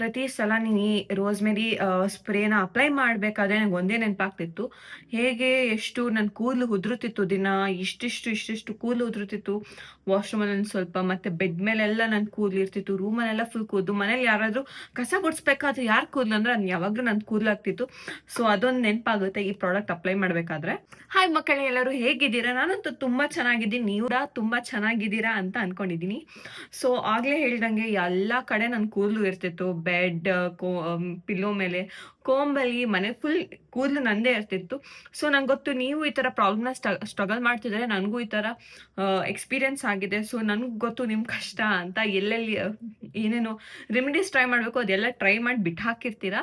ಪ್ರತಿ ಸಲ ನೀನು ಈ ರೋಸ್‌ಮೆರಿ ಸ್ಪ್ರೇನ ಅಪ್ಲೈ ಮಾಡಬೇಕಾದ್ರೆ ನಂಗೆ ಒಂದೇ ನೆನಪಾಗ್ತಿತ್ತು. ಹೇಗೆ ಎಷ್ಟು ನನ್ನ ಕೂದಲು ಉದುರುತಿತ್ತು ದಿನ ಇಷ್ಟಿಷ್ಟು ಕೂದಲು ಉದುರುತಿತ್ತು. ವಾಶ್‌ರೂಮಲ್ಲಿ ಒಂದು ಸ್ವಲ್ಪ ಮತ್ತೆ ಬೆಡ್ ಮೇಲೆಲ್ಲ ನನ್ನ ಕೂದಲು ಇರ್ತಿತ್ತು. ರೂಮಲ್ಲೆಲ್ಲ ಫುಲ್ ಕೂದಲು. ಮನೇಲಿ ಯಾರಾದರೂ ಕಸ ಗುಡಿಸ್ಬೇಕಾದ್ರೆ ಯಾರ ಕೂದಲು ಅಂದ್ರೆ ಅದು ಯಾವಾಗಲೂ ನನ್ನ ಕೂದಲು ಆಗ್ತಿತ್ತು. ಸೊ ಅದೊಂದು ನೆನಪಾಗುತ್ತೆ ಈ ಪ್ರಾಡಕ್ಟ್ ಅಪ್ಲೈ ಮಾಡಬೇಕಾದ್ರೆ. ಹಾಯ್ ಮಕ್ಕಳೇ, ಎಲ್ಲರೂ ಹೇಗಿದ್ದೀರಾ? ನಾನಂತೂ ತುಂಬ ಚೆನ್ನಾಗಿದ್ದೀನಿ. ನೀವು ಕೂಡ ತುಂಬ ಚೆನ್ನಾಗಿದ್ದೀರಾ ಅಂತ ಅನ್ಕೊಂಡಿದ್ದೀನಿ. ಸೊ ಆಗ್ಲೇ ಹೇಳ್ದಂಗೆ ಎಲ್ಲ ಕಡೆ ನನ್ನ ಕೂದಲು ಇರ್ತಿತ್ತು. ಬೆಡ್, ಪಿಲ್ಲೋ ಮೇಲೆ, ಕೋಂಬಲ್ಲಿ, ಮನೆ ಫುಲ್ ಕೂದಲು ನಂದೇ ಇರ್ತಿತ್ತು. ಸೊ ನಂಗೆ ಗೊತ್ತು ನೀವು ಈ ಥರ ಪ್ರಾಬ್ಲಮ್ನ ಸ್ಟ್ರಗಲ್ ಮಾಡ್ತಿದ್ರೆ ನನಗೂ ಈ ಥರ ಎಕ್ಸ್ಪೀರಿಯನ್ಸ್ ಆಗಿದೆ. ಸೊ ನನಗೆ ಗೊತ್ತು ನಿಮ್ಮ ಕಷ್ಟ ಅಂತ. ಎಲ್ಲೆಲ್ಲಿ ಏನೇನು ರೆಮಿಡೀಸ್ ಟ್ರೈ ಮಾಡಬೇಕು ಅದೆಲ್ಲ ಟ್ರೈ ಮಾಡಿ ಬಿಟ್ಟು ಹಾಕಿರ್ತೀರಾ.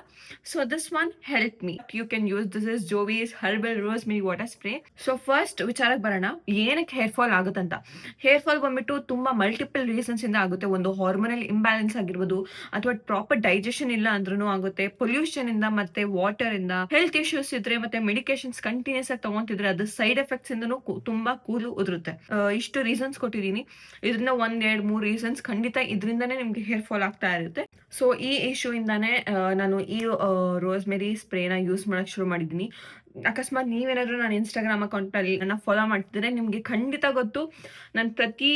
So this one help me. You can use this is Jovees herbal rosemary water spray. So first ವಿಚಾರಕ್ಕೆ ಬರೋಣ, ಏನಕ್ಕೆ ಹೇರ್ ಫಾಲ್ ಆಗುತ್ತಂತ. ಹೇರ್ ಫಾಲ್ ಬಂದ್ಬಿಟ್ಟು ತುಂಬ ಮಲ್ಟಿಪಲ್ ರೀಸನ್ಸ್ ಇಂದ ಆಗುತ್ತೆ. ಒಂದು ಹಾರ್ಮೋನಲ್ ಇಂಬ್ಯಾಲೆನ್ಸ್ ಆಗಿರ್ಬೋದು, ಅಥವಾ ಪ್ರಾಪರ್ ಡೈಜೆಷನ್ ಇಲ್ಲ ಅಂದ್ರೂ ಆಗುತ್ತೆ. ಪೊಲ್ಯೂಷನ್ ಇಂದ, ಮತ್ತೆ ವಾಟರ್ ಇಂದ, ಹೆಲ್ತ್ ಇಶ್ಯೂಸ್ ಇದ್ರೆ, ಮತ್ತೆ ಮೆಡಿಕೇಶನ್ಸ್ ಕಂಟಿನ್ಯೂಸ್ ಆಗಿ ತಗೊಂತಿದ್ರೆ ಅದು ಸೈಡ್ ಎಫೆಕ್ಟ್ಸ್ ಇಂದನೂ ತುಂಬಾ ಕೂದಲು ಉದುರುತ್ತೆ. ಇಷ್ಟು ರೀಸನ್ಸ್ ಕೊಟ್ಟಿದ್ದೀನಿ. ಇದರಿಂದ 1, 2, 3 ರೀಸನ್ಸ್ ಖಂಡಿತ ಇದರಿಂದಾನೇ ನಿಮ್ಗೆ ಹೇರ್ ಫಾಲ್ ಆಗ್ತಾ ಇರುತ್ತೆ. ಸೊ ಈ ಇಶ್ಯೂ ಇಂದಾನೆ ನಾನು ಈ ರೋಸ್‌ಮೆರಿ ಸ್ಪ್ರೇನ ಯೂಸ್ ಮಾಡಕ್ ಶುರು ಮಾಡಿದ್ದೀನಿ. ಅಕಸ್ಮಾತ್ ನೀವೇನಾದ್ರೂ ನನ್ನ ಇನ್ಸ್ಟಾಗ್ರಾಮ್ ಅಕೌಂಟಲ್ಲಿ ನನ್ನ ಫಾಲೋ ಮಾಡ್ತಿದ್ರೆ ನಿಮಗೆ ಖಂಡಿತ ಗೊತ್ತು, ನಾನು ಪ್ರತಿ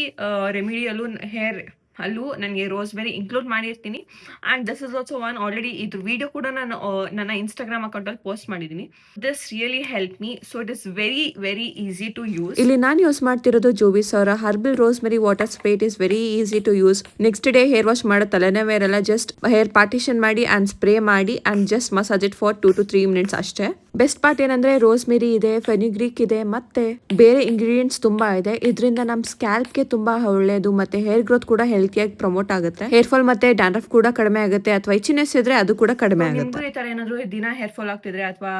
ರೆಮಿಡಿಯಲ್ಲೂ ಹೇರ್ ಅಲ್ಲೂ ನನಗೆ ರೋಸ್‌ಮೆರಿ ಇನ್ಕ್ಲೂಡ್ ಮಾಡಿರ್ತೀನಿ. And this is also one already ಇದ್ರ ವಿಡಿಯೋ ಕೂಡ ನಾನು ನನ್ನ ಇನ್ಸ್ಟಾಗ್ರಾಮ್ ಅಕೌಂಟಲ್ಲಿ ಪೋಸ್ಟ್ ಮಾಡಿದ್ದೀನಿ. This really help me. So it is very very easy to use. ಇಲ್ಲಿ ನಾನು ಯೂಸ್ ಮಾಡ್ತಿರೋದು ಜೋವಿಸ್ ಅವರ herbal rosemary water spray. It is very easy to use. Next day hair wash ಮಾಡೋ ತಲೆನೋವು ಇರಲ್ಲ. ಜಸ್ಟ್ ಹೇರ್ ಪಾರ್ಟಿಷನ್ ಮಾಡಿ and spray ಮಾಡಿ and just massage it for 2 to 3 minutes ಅಷ್ಟೇ. ಬೆಸ್ಟ್ ಪಾರ್ಟ್ ಏನಂದ್ರೆ ರೋಸ್‌ಮೆರಿ ಇದೆ, ಫೆನಿಗ್ರೀಕ್ ಇದೆ, ಮತ್ತೆ ಬೇರೆ ಇಂಗ್ರೀಡಿಯೆಂಟ್ಸ್ ತುಂಬಾ ಇದೆ. ಇದರಿಂದ ನಮ್ಮ ಸ್ಕ್ಯಾಲ್ಪ್ಗೆ ತುಂಬಾ ಒಳ್ಳೆಯದು, ಮತ್ತೆ ಹೇರ್ ಗ್ರೋತ್ ಕೂಡ ಹೆಲ್ತಿಯಾಗಿ ಪ್ರಮೋಟ್ ಆಗುತ್ತೆ. ಹೇರ್ ಫಾಲ್ ಮತ್ತೆ ಡ್ಯಾಂಡ್ರಫ್ ಕೂಡ ಕಡಿಮೆ ಆಗುತ್ತೆ, ಅಥವಾ ಇಚಿನೆಸ್ ಇದ್ರೆ ಅದು ಕೂಡ ಕಡಿಮೆ ಆಗುತ್ತೆ. ನಿಮ್ಗೂ ಈ ತರ ಏನಾದ್ರು ದಿನ ಹೇರ್ ಫಾಲ್ ಆಗ್ತಿದ್ರೆ, ಅಥವಾ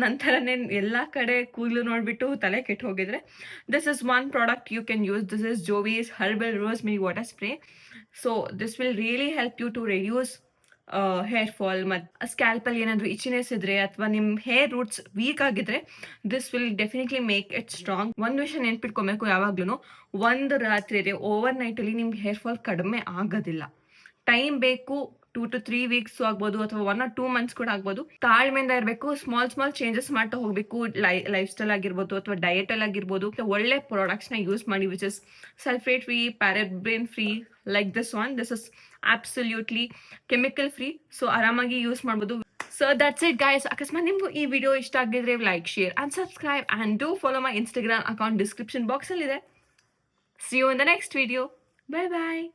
ನಂತರನೇ ಎಲ್ಲಾ ಕಡೆ ಕೂದಲು ನೋಡ್ಬಿಟ್ಟು ತಲೆ ಕೆಟ್ಟು ಹೋಗಿದ್ರೆ, this is one product you can use. This is Jovees herbal rosemary water spray. So this will really help you to reduce hair fall. ಮತ್ತು ಸ್ಕ್ಯಾಲ್ಪಲ್ಲಿ ಏನಾದರೂ ಇಚಿನೆಸ್ ಇದ್ರೆ, ಅಥವಾ ನಿಮ್ಮ ಹೇರ್ ರೂಟ್ಸ್ ವೀಕ್ ಆಗಿದ್ರೆ, this will definitely make it strong. ಒಂದು ವಿಷಯ ನೆನ್ಪಿಟ್ಕೊಬೇಕು ಯಾವಾಗ್ಲೂ, ಒಂದು ರಾತ್ರಿ ಓವರ್ ನೈಟಲ್ಲಿ ನಿಮ್ಗೆ ಹೇರ್ ಫಾಲ್ ಕಡಿಮೆ ಆಗೋದಿಲ್ಲ. ಟೈಮ್ ಬೇಕು. 2 to 3 weeks ಆಗ್ಬೋದು, ಅಥವಾ 1 or 2 months ಕೂಡ ಆಗ್ಬೋದು. ತಾಳ್ಮೆಯಿಂದ ಇರಬೇಕು. ಸ್ಮಾಲ್ ಚೇಂಜಸ್ ಮಾಡ್ತಾ ಹೋಗ್ಬೇಕು. ಲೈಫ್ ಸ್ಟೈಲ್ ಆಗಿರ್ಬೋದು, ಅಥವಾ ಡಯಟ್ ಅಲ್ಲಿ ಆಗಿರ್ಬೋದು. ಒಳ್ಳೆ ಪ್ರಾಡಕ್ಟ್ಸ್ ನ ಯೂಸ್ ಮಾಡಿ, which is sulphate free, ಪ್ಯಾರಾಬೆನ್ free, like this one. This is absolutely chemical free. So ಆರಾಮಾಗಿ ಯೂಸ್ ಮಾಡ್ಬೋದು. So that's it guys. ಅಕಸ್ಮಾತ್ ನಿಮ್ಗೂ ಈ ವಿಡಿಯೋ ಇಷ್ಟ ಆಗಿದ್ರೆ like, share and subscribe, and do follow my Instagram account. Description box ಅಲ್ಲಿ ಇದೆ. See you in the next video. Bye bye.